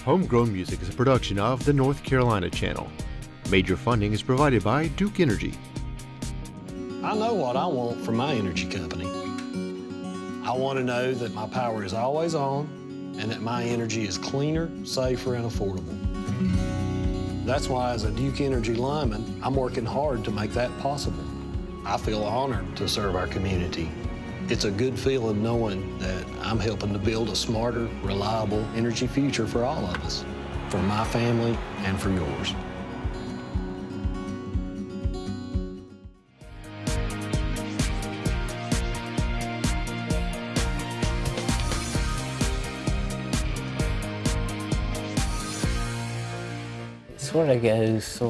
Homegrown Music is a production of the North Carolina Channel. Major funding is provided by Duke Energy. I know what I want from my energy company. I want to know that my power is always on and that my energy is cleaner, safer, and affordable. That's why, as a Duke Energy lineman, I'm working hard to make that possible. I feel honored to serve our community. It's a good feeling knowing that I'm helping to build a smarter, reliable energy future for all of us, for my family and for yours. It sort of goes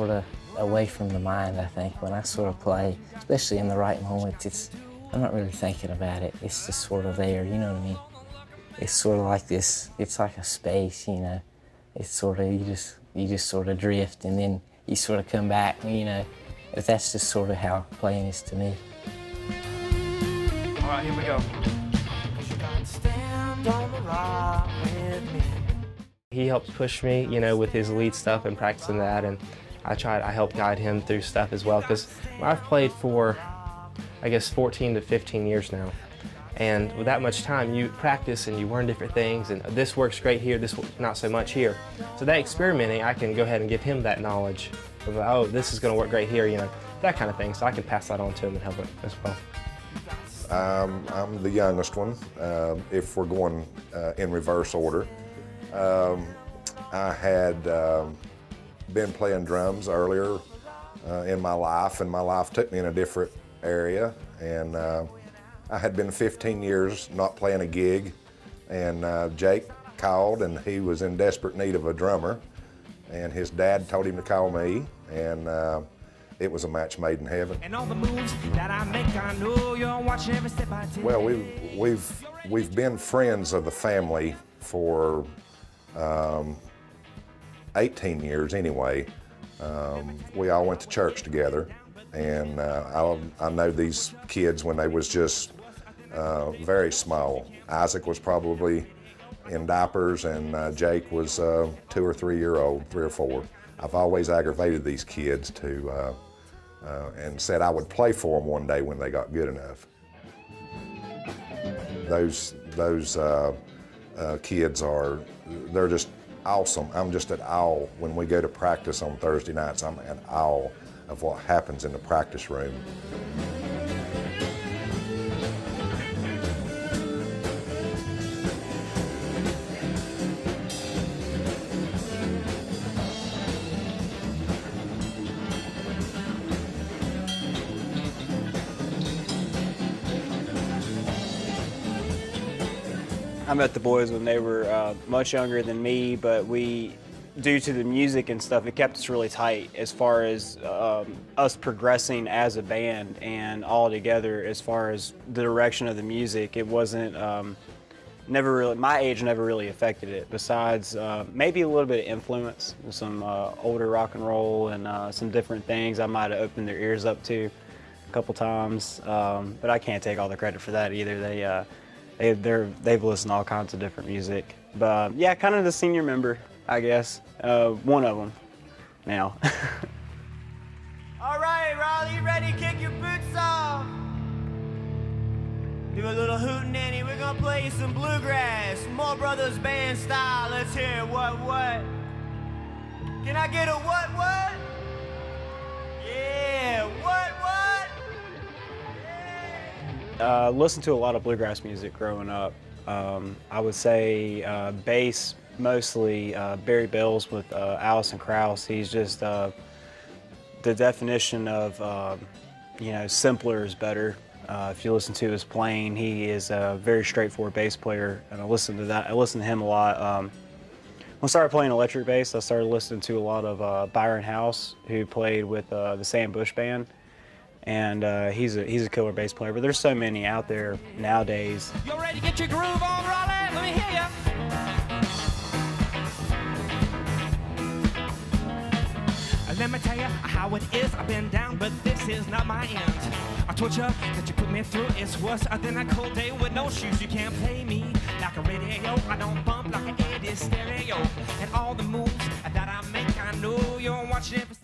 away from the mind, I think, when I sort of play, especially in the right moments. I'm not really thinking about it. It's just sort of there, you know what I mean? It's sort of like this, it's like a space, you know? It's sort of, you just sort of drift and then you sort of come back, you know? That's just sort of how playing is to me. All right, here we go. He helps push me, you know, with his lead stuff and practicing that, and I help guide him through stuff as well, because I've played for, I guess, 14 to 15 years now. And with that much time, you practice and you learn different things, and this works great here, this not so much here. So that experimenting, I can go ahead and give him that knowledge of, oh, this is going to work great here, you know, that kind of thing. So I can pass that on to him and help it as well. I'm the youngest one, if we're going in reverse order. I had been playing drums earlier in my life, and my life took me in a different area, and I had been 15 years not playing a gig, and Jake called, and he was in desperate need of a drummer, and his dad told him to call me, and it was a match made in heaven. And all the moves that I make, I know you'll watch every step I take. Well, we've been friends of the family for 18 years anyway. We all went to church together, and I know these kids when they was just very small. Isaac was probably in diapers, and Jake was 2 or 3 year old, 3 or 4. I've always aggravated these kids and said I would play for them one day when they got good enough. Those kids they're just awesome. I'm just at awe when we go to practice on Thursday nights. I'm at awe of what happens in the practice room. I met the boys when they were much younger than me, but due to the music and stuff, it kept us really tight as far as us progressing as a band and all together as far as the direction of the music. It wasn't, my age never really affected it, besides maybe a little bit of influence, some older rock and roll and some different things I might have opened their ears up to a couple times, but I can't take all the credit for that either. They've listened to all kinds of different music. But yeah, kind of the senior member, I guess. One of them now. All right, Raleigh, you ready? Kick your boots off. Do a little hootenanny. We're gonna play you some bluegrass, Moore Brothers band style. Let's hear it. What? Can I get a what? Yeah, what? Listened to a lot of bluegrass music growing up. I would say bass, mostly Barry Bells with Alison Krauss. He's just the definition of, simpler is better. If you listen to his playing, he is a very straightforward bass player, and I listen to that. I listen to him a lot. When I started playing electric bass, I started listening to a lot of Byron House, who played with the Sam Bush Band. And he's a killer bass player, but there's so many out there nowadays. You ready to get your groove on, Raleigh? Let me hear ya. Let me tell you how it is. I've been down, but this is not my end. I told you that you put me through is worse than a cold day with no shoes. You can't play me like a radio. I don't bump like an 80s stereo. And all the moves that I make. I know you're watching every